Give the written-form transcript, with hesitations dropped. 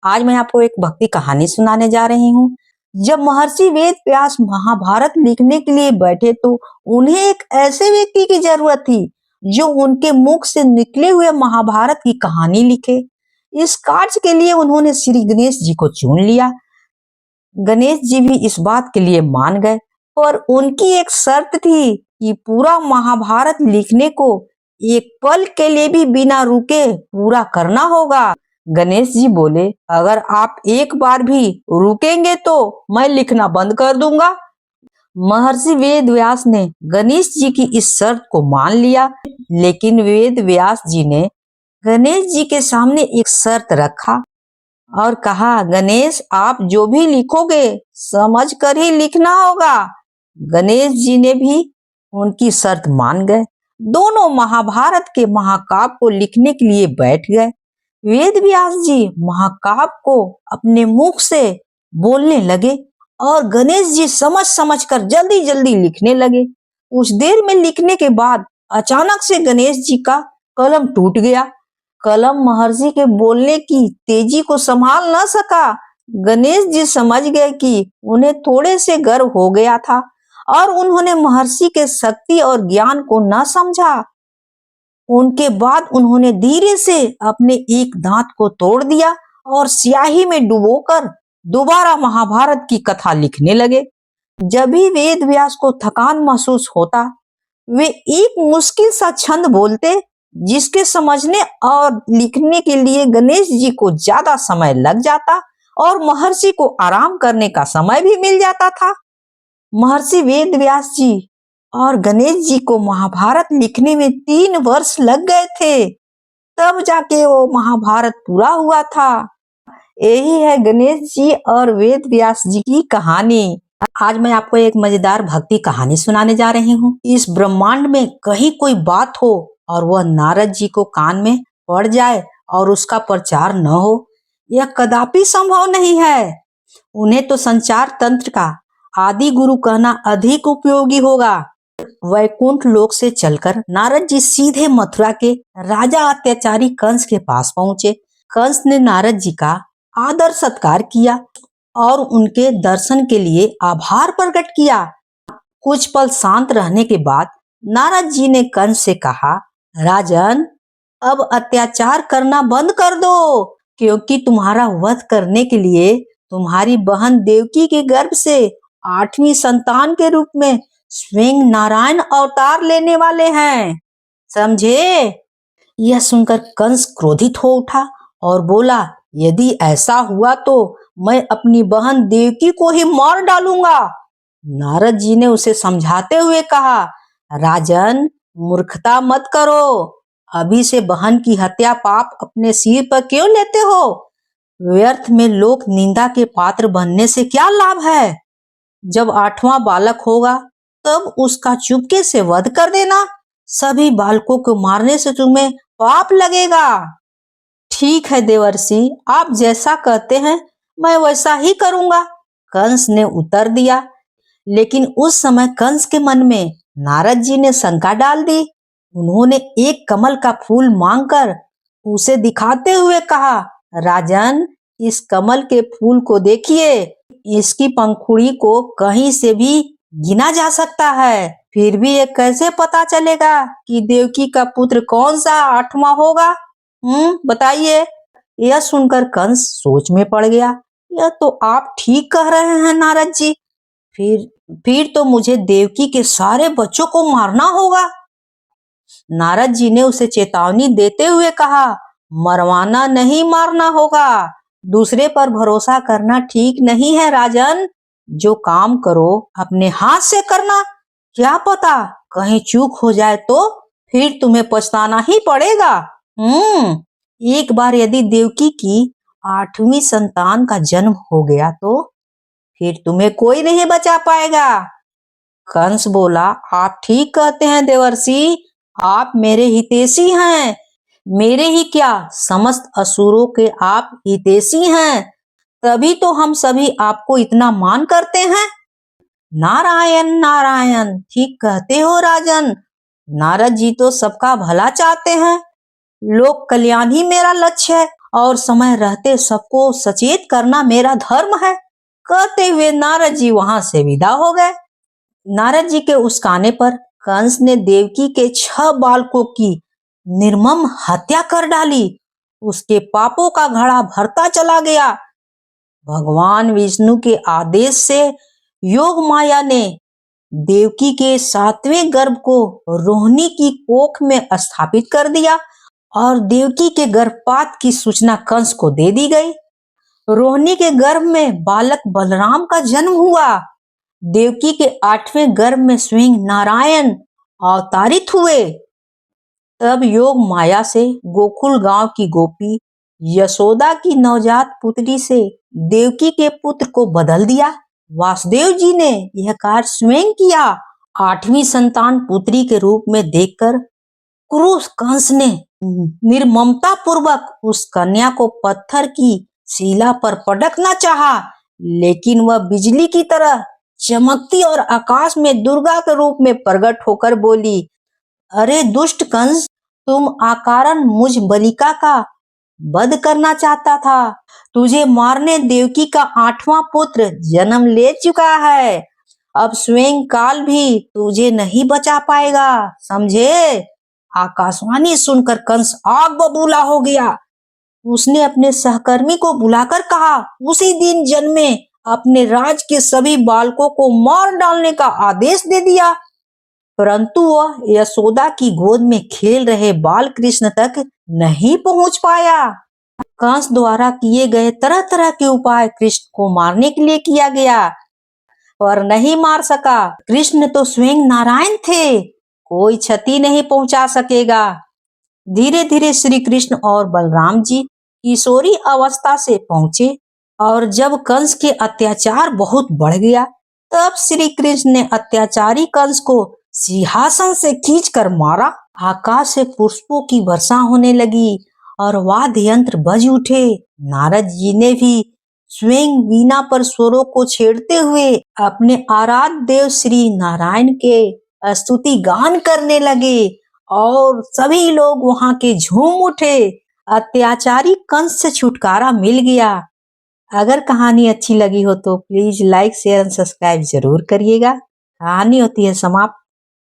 आज मैं आपको एक भक्ति कहानी सुनाने जा रही हूँ। जब महर्षि वेद व्यास महाभारत लिखने के लिए बैठे तो उन्हें एक ऐसे व्यक्ति की जरूरत थी जो उनके मुख से निकले हुए महाभारत की कहानी लिखे। इस कार्य के लिए उन्होंने श्री गणेश जी को चुन लिया। गणेश जी भी इस बात के लिए मान गए, पर उनकी एक शर्त थी कि पूरा महाभारत लिखने को एक पल के लिए भी बिना रुके पूरा करना होगा। गणेश जी बोले, अगर आप एक बार भी रुकेंगे तो मैं लिखना बंद कर दूंगा। महर्षि वेद व्यास ने गणेश जी की इस शर्त को मान लिया, लेकिन वेद व्यास जी ने गणेश जी के सामने एक शर्त रखा और कहा, गणेश आप जो भी लिखोगे समझ कर ही लिखना होगा। गणेश जी ने भी उनकी शर्त मान गए। दोनों महाभारत के महाकाव्य को लिखने के लिए बैठ गए। वेद व्यास जी महाकाव्य को अपने मुख से बोलने लगे और गणेश जी समझ समझ कर जल्दी जल्दी लिखने लगे। कुछ देर में लिखने के बाद अचानक से गणेश जी का कलम टूट गया। कलम महर्षि के बोलने की तेजी को संभाल न सका। गणेश जी समझ गए कि उन्हें थोड़े से गर्व हो गया था और उन्होंने महर्षि के शक्ति और ज्ञान को न समझा। उनके बाद उन्होंने धीरे से अपने एक दांत को तोड़ दिया और स्याही में डुबोकर दोबारा महाभारत की कथा लिखने लगे। जब भी वेद व्यास को थकान महसूस होता, वे एक मुश्किल सा छंद बोलते जिसके समझने और लिखने के लिए गणेश जी को ज्यादा समय लग जाता और महर्षि को आराम करने का समय भी मिल जाता था। महर्षि वेद व्यास जी और गणेश जी को महाभारत लिखने में 3 वर्ष लग गए थे, तब जाके वो महाभारत पूरा हुआ था। यही है गणेश जी और वेद व्यास जी की कहानी। आज मैं आपको एक मजेदार भक्ति कहानी सुनाने जा रही हूँ। इस ब्रह्मांड में कहीं कोई बात हो और वह नारद जी को कान में पड़ जाए और उसका प्रचार न हो, यह कदापि संभव नहीं है। उन्हें तो संचार तंत्र का आदि गुरु कहना अधिक उपयोगी होगा। वैकुंठ लोक से चलकर नारद जी सीधे मथुरा के राजा अत्याचारी कंस के पास पहुंचे। कंस ने नारद जी का आदर सत्कार किया और उनके दर्शन के लिए आभार प्रकट किया। कुछ पल शांत रहने के बाद नारद जी ने कंस से कहा, राजन अब अत्याचार करना बंद कर दो, क्योंकि तुम्हारा वध करने के लिए तुम्हारी बहन देवकी के गर्भ से 8वीं संतान के रूप में स्वयं नारायण अवतार लेने वाले हैं, समझे? यह सुनकर कंस क्रोधित हो उठा और बोला, यदि ऐसा हुआ तो मैं अपनी बहन देवकी को ही मार डालूंगा। नारद जी ने उसे समझाते हुए कहा, राजन मूर्खता मत करो, अभी से बहन की हत्या पाप अपने सिर पर क्यों लेते हो? व्यर्थ में लोक निंदा के पात्र बनने से क्या लाभ है? जब 8वां बालक होगा तब उसका चुपके से वध कर देना। सभी बालकों को मारने से तुम्हें पाप लगेगा। ठीक है देवर्षि, आप जैसा कहते हैं मैं वैसा ही करूंगा, कंस ने उत्तर दिया। लेकिन उस समय कंस के मन में नारद जी ने शंका डाल दी। उन्होंने एक कमल का फूल मांगकर उसे दिखाते हुए कहा, राजन इस कमल के फूल को देखिए, इसकी पंखुड़ी को कहीं से भी गिना जा सकता है, फिर भी ये कैसे पता चलेगा कि देवकी का पुत्र कौन सा 8वां होगा? बताइए। यह सुनकर कंस सोच में पड़ गया। यह तो आप ठीक कह रहे हैं नारद जी, फिर तो मुझे देवकी के सारे बच्चों को मारना होगा। नारद जी ने उसे चेतावनी देते हुए कहा, मरवाना नहीं मारना होगा, दूसरे पर भरोसा करना ठीक नहीं है राजन। जो काम करो अपने हाथ से करना, क्या पता कहीं चूक हो जाए तो फिर तुम्हें पछताना ही पड़ेगा। एक बार यदि देवकी की 8वीं संतान का जन्म हो गया तो फिर तुम्हें कोई नहीं बचा पाएगा। कंस बोला, आप ठीक कहते हैं देवर्षि, आप मेरे हितैषी हैं। मेरे ही क्या, समस्त असुरों के आप हितैषी हैं, तभी तो हम सभी आपको इतना मान करते हैं। नारायण नारायण, ठीक कहते हो राजन, नारद जी तो सबका भला चाहते हैं। लोक कल्याण ही मेरा लक्ष्य है और समय रहते सबको सचेत करना मेरा धर्म है। कहते हुए नारद जी वहां से विदा हो गए। नारद जी के उस्काने पर कंस ने देवकी के 6 बालकों की निर्मम हत्या कर डाली। उसके पापों का घड़ा भरता चला गया। भगवान विष्णु के आदेश से योग माया ने देवकी के 7वें गर्भ को रोहिणी की कोख में स्थापित कर दिया और देवकी के गर्भपात की सूचना कंस को दे दी गई। रोहिणी के गर्भ में बालक बलराम का जन्म हुआ। देवकी के 8वें गर्भ में स्वयं नारायण अवतारित हुए। तब योग माया से गोकुल गांव की गोपी यशोदा की नवजात पुत्री से देवकी के पुत्र को बदल दिया। वासुदेव जी ने यह कार्य स्वयं किया। 8वीं संतान पुत्री के रूप में देखकर क्रूर कंस ने निर्ममता पूर्वक उस कन्या को पत्थर की शिला पर पटकना चाहा, लेकिन वह बिजली की तरह चमकती और आकाश में दुर्गा के रूप में प्रकट होकर बोली, अरे दुष्ट कंस, तुम अकारण मुझ बालिका का वध करना चाहता था। तुझे मारने देवकी का 8वां पुत्र जन्म ले चुका है। अब स्वयं काल भी तुझे नहीं बचा पाएगा, समझे? आकाशवाणी सुनकर कंस आग बबूला हो गया। उसने अपने सहकर्मी को बुलाकर कहा, उसी दिन जन्मे अपने राज के सभी बालकों को मार डालने का आदेश दे दिया। परंतु वह यशोदा की गोद में खेल रहे बाल कृष्ण तक नहीं पहुंच पाया। कंस द्वारा किए गए तरह तरह के उपाय कृष्ण को मारने के लिए किया गया, पर नहीं मार सका। कृष्ण तो स्वयं नारायण थे, कोई क्षति नहीं पहुंचा सकेगा। धीरे धीरे श्री कृष्ण और बलराम जी किशोरी अवस्था से पहुंचे और जब कंस के अत्याचार बहुत बढ़ गया, तब श्री कृष्ण ने अत्याचारी कंस को सिंहासन से खींचकर मारा। आकाश से पुष्पों की वर्षा होने लगी और वाद्य यंत्र बज उठे। नारद जी ने भी स्वयं वीणा पर स्वरों को छेड़ते हुए अपने आराध्य देव श्री नारायण के स्तुति गान करने लगे और सभी लोग वहां के झूम उठे। अत्याचारी कंस से छुटकारा मिल गया। अगर कहानी अच्छी लगी हो तो please like share and subscribe जरूर करिएगा। कहानी होती है समाप्त।